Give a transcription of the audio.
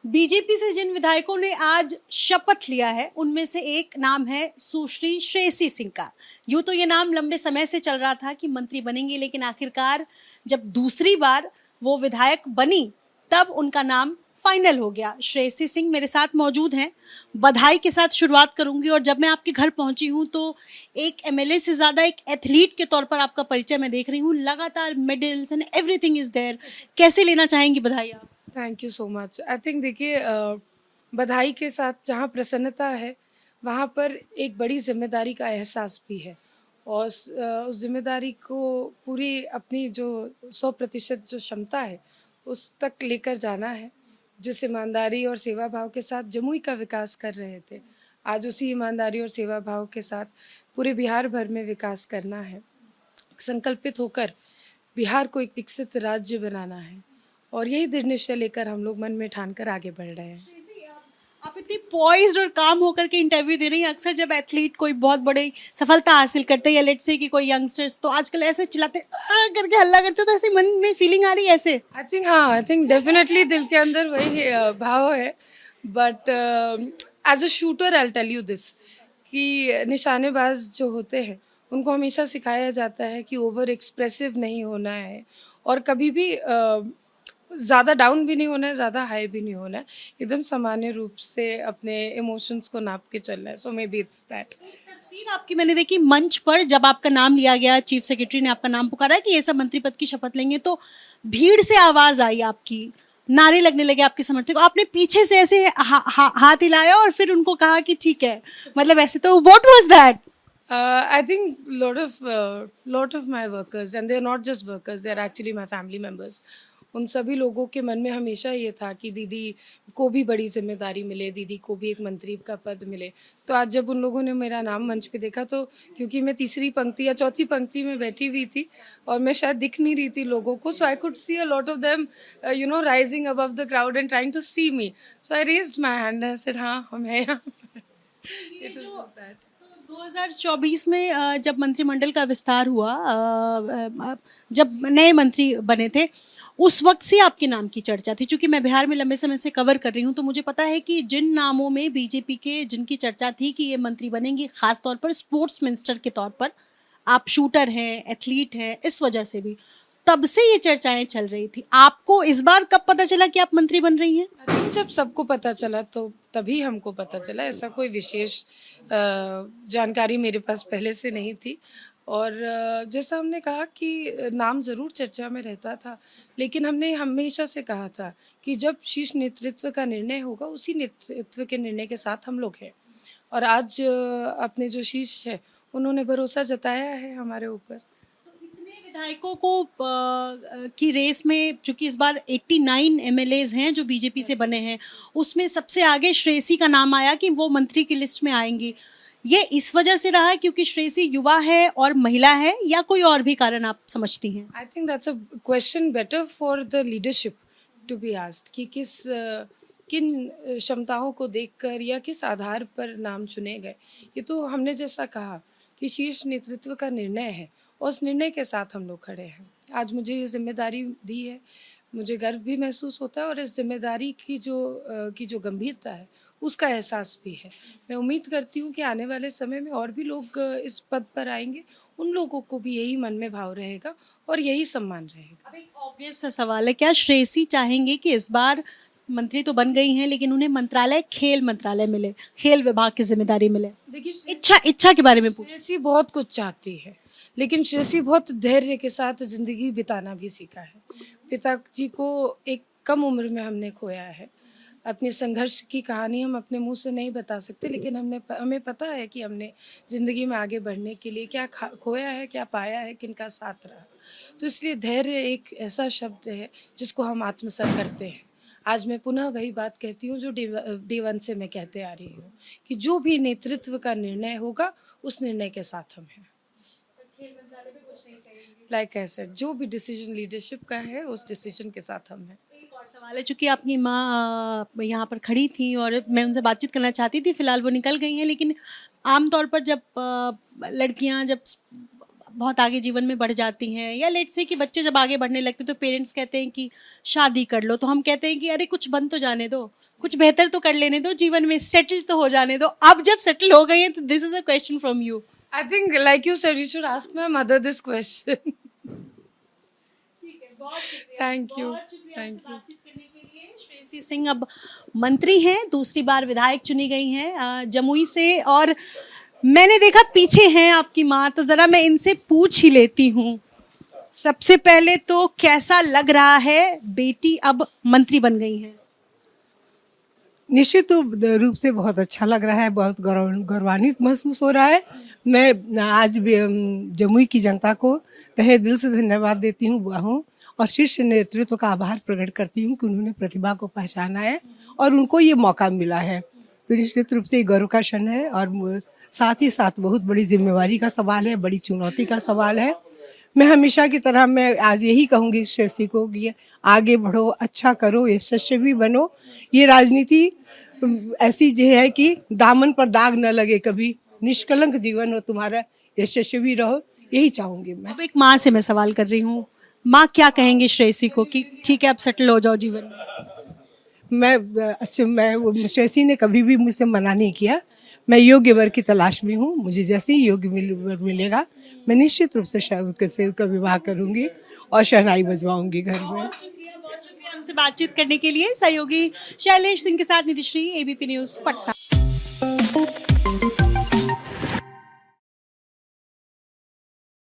BJP से जिन विधायकों ने आज शपथ लिया है उनमें से एक नाम है सुश्री श्रेयसी सिंह का। यूं तो ये नाम लंबे समय से चल रहा था कि मंत्री बनेंगे, लेकिन आखिरकार जब दूसरी बार वो विधायक बनी तब उनका नाम फाइनल हो गया। श्रेयसी सिंह मेरे साथ मौजूद हैं। बधाई के साथ शुरुआत करूंगी। और जब मैं आपके घर पहुंची हूं तो एक एमएलए से ज्यादा एक एथलीट के तौर पर आपका परिचय मैं देख रही हूँ। लगातार medals and everything is there. कैसे लेना चाहेंगी बधाई आप? Thank you so much. I think देखिए, बधाई के साथ जहाँ प्रसन्नता है वहाँ पर एक बड़ी जिम्मेदारी का एहसास भी है। और उस जिम्मेदारी को पूरी अपनी जो 100% जो क्षमता है उस तक लेकर जाना है। जिस ईमानदारी और सेवा भाव के साथ जमुई का विकास कर रहे थे, आज उसी ईमानदारी और सेवा भाव के साथ पूरे बिहार भर में विकास करना है। संकल्पित होकर बिहार को एक विकसित राज्य बनाना है और यही दृढ़ निश्चय लेकर हम लोग मन में ठान कर आगे बढ़ रहे हैं। आप इतनी पॉइज्ड और काम होकर के इंटरव्यू दे रही हैं। अक्सर जब एथलीट कोई बहुत बड़ी सफलता हासिल करते हैं या लेट्स से कि कोई यंगस्टर्स तो आजकल ऐसे चिल्लाते करके हल्ला करते, तो ऐसे मन में फीलिंग आ रही है ऐसे? आई थिंक डेफिनेटली दिल के अंदर वही भाव है। But as a shooter I tell you this कि निशानेबाज जो होते हैं उनको हमेशा सिखाया जाता है कि ओवर एक्सप्रेसिव नहीं होना है और कभी भी ज़्यादा डाउन भी नहीं होना है, ज़्यादा हाई भी नहीं होना है। एकदम सामान्य रूप से अपने इमोशंस को नाप के चलना है। सो मे बी इट्स दैट। तस्वीर आपकी मैंने देखी मंच पर, जब आपका नाम लिया गया, चीफ सेक्रेटरी ने आपका नाम पुकारा कि ये सब मंत्री पद की शपथ लेंगे, तो भीड़ से आवाज आई आपकी, नारे लगने लगे आपके समर्थक। आपने पीछे से ऐसे हाथ हिलाया और फिर उनको कहा कि ठीक है, मतलब ऐसे। तो what was that? I think lot of my workers, and they are not just workers, they are actually my family members. उन सभी लोगों के मन में हमेशा ये था कि दीदी को भी बड़ी जिम्मेदारी मिले, दीदी को भी एक मंत्री का पद मिले। तो आज जब उन लोगों ने मेरा नाम मंच पे देखा, तो क्योंकि मैं तीसरी पंक्ति या चौथी पंक्ति में बैठी हुई थी और मैं शायद दिख नहीं रही थी लोगों को, so I could see a lot of them rising above the crowd and trying to see me. So I raised my hand and said हाँ, हम हैं यहाँ पर। It was just that. 2024 में जब मंत्रिमंडल का विस्तार हुआ, जब नए मंत्री बने थे, उस वक्त से आपके नाम की चर्चा थी। चूंकि मैं बिहार में लंबे समय से कवर कर रही हूँ तो मुझे पता है कि जिन नामों में बीजेपी के जिनकी चर्चा थी कि ये मंत्री बनेंगे, खास तौर पर स्पोर्ट्स मिनिस्टर के तौर पर, आप शूटर हैं, एथलीट हैं, इस वजह से भी तब से ये चर्चाएं चल रही थी। आपको इस बार कब पता चला कि आप मंत्री बन रही हैं? आई थिंक जब सबको पता चला तो तभी हमको पता चला। ऐसा कोई विशेष जानकारी मेरे पास पहले से नहीं थी। और जैसा हमने कहा कि नाम ज़रूर चर्चा में रहता था, लेकिन हमने हमेशा से कहा था कि जब शीर्ष नेतृत्व का निर्णय होगा उसी नेतृत्व के निर्णय के साथ हम लोग हैं। और आज अपने जो शीर्ष है उन्होंने भरोसा जताया है हमारे ऊपर। इतने विधायकों को की रेस में, चूंकि इस बार 89 एमएलएज हैं जो बीजेपी से बने हैं, उसमें सबसे आगे श्रेयसी का नाम आया कि वो मंत्री की लिस्ट में आएंगी। ये इस वजह से रहा है क्योंकि श्रेयसी युवा है और महिला है, या कोई और भी कारण आप समझती हैं? I think that's a question better for the leadership to be asked कि किन क्षमताओं को देखकर या किस आधार पर नाम चुने गए। ये तो हमने जैसा कहा कि शीर्ष नेतृत्व का निर्णय है और उस निर्णय के साथ हम लोग खड़े हैं। आज मुझे ये जिम्मेदारी दी है, मुझे गर्व भी महसूस होता है और इस जिम्मेदारी की जो गंभीरता है उसका एहसास भी है। मैं उम्मीद करती हूँ कि आने वाले समय में और भी लोग इस पद पर आएंगे, उन लोगों को भी यही मन में भाव रहेगा और यही सम्मान रहेगा। अब एक ऑब्वियस सा सवाल है, क्या श्रेयसी चाहेंगे कि इस बार मंत्री तो बन गई हैं लेकिन उन्हें मंत्रालय, खेल मंत्रालय मिले, खेल विभाग की जिम्मेदारी मिले? देखिए, इच्छा के बारे में पूछ। श्रेयसी बहुत कुछ चाहती है, लेकिन श्रेयसी बहुत धैर्य के साथ जिंदगी बिताना भी सीखा है। पिताजी को एक कम उम्र में हमने खोया है। अपने संघर्ष की कहानी हम अपने मुंह से नहीं बता सकते, लेकिन हमें पता है कि हमने ज़िंदगी में आगे बढ़ने के लिए क्या खोया है, क्या पाया है, किनका साथ रहा। तो इसलिए धैर्य एक ऐसा शब्द है जिसको हम आत्मसात करते हैं। आज मैं पुनः वही बात कहती हूँ जो डे वन से मैं कहते आ रही हूँ कि जो भी नेतृत्व का निर्णय होगा उस निर्णय के साथ हम हैं। लाइक आई सेड, जो भी डिसीजन लीडरशिप का है उस डिसीजन के साथ हम हैं। एक और सवाल है, चूंकि आपकी माँ यहाँ पर खड़ी थी और मैं उनसे बातचीत करना चाहती थी, फिलहाल वो निकल गई हैं, लेकिन आमतौर पर जब लड़कियाँ जब बहुत आगे जीवन में बढ़ जाती हैं, या लेट्स से कि बच्चे जब आगे बढ़ने लगते तो पेरेंट्स कहते हैं कि शादी कर लो, तो हम कहते हैं कि अरे कुछ बन तो जाने दो, कुछ बेहतर तो कर लेने दो, जीवन में सेटल तो हो जाने दो। अब जब सेटल हो गई है तो this is a question from you. I think, like you said, you should ask my mother this question. Thank you. Thank you. बातचीत करने के लिए श्रेयसी सिंह अब मंत्री हैं, दूसरी बार विधायक चुनी गई हैं जमुई से, और मैंने देखा पीछे हैं आपकी माँ, तो जरा मैं इनसे पूछ ही लेती हूँ। सबसे पहले तो कैसा लग रहा है, बेटी अब मंत्री बन गई हैं? निश्चित रूप से बहुत अच्छा लग रहा है, बहुत गौरवान्वित महसूस हो रहा है। मैं आज भी जमुई की जनता को तहे दिल से धन्यवाद देती हूँ और शीर्ष नेतृत्व का आभार प्रकट करती हूँ कि उन्होंने प्रतिभा को पहचाना है और उनको ये मौका मिला है। तो निश्चित रूप से ये गर्व का क्षण है और साथ ही साथ बहुत बड़ी जिम्मेवारी का सवाल है, बड़ी चुनौती का सवाल है। मैं हमेशा की तरह मैं आज यही कहूँगी श्रेयसी को कि आगे बढ़ो, अच्छा करो, यशस्वी बनो। ये राजनीति ऐसी जो है कि दामन पर दाग न लगे, कभी निष्कलंक जीवन हो तुम्हारा, यशस्वी रहो, यही चाहूँगी मैं। अब एक माँ से मैं सवाल कर रही हूँ, माँ क्या कहेंगी श्रेयसी को कि ठीक है अब सेटल हो जाओ जीवन में? मैं श्रेयसी ने कभी भी मुझसे मना नहीं किया। मैं योग्य वर की तलाश में हूँ, मुझे जैसे ही योग्य वर मिलेगा मैं निश्चित रूप से का विवाह करूँगी और शहनाई बजवाऊंगी घर में। बहुत शुक्रिया हमसे बातचीत करने के लिए। सहयोगी शैलेश सिंह के साथ निधिश्री, एबीपी न्यूज़ पटना।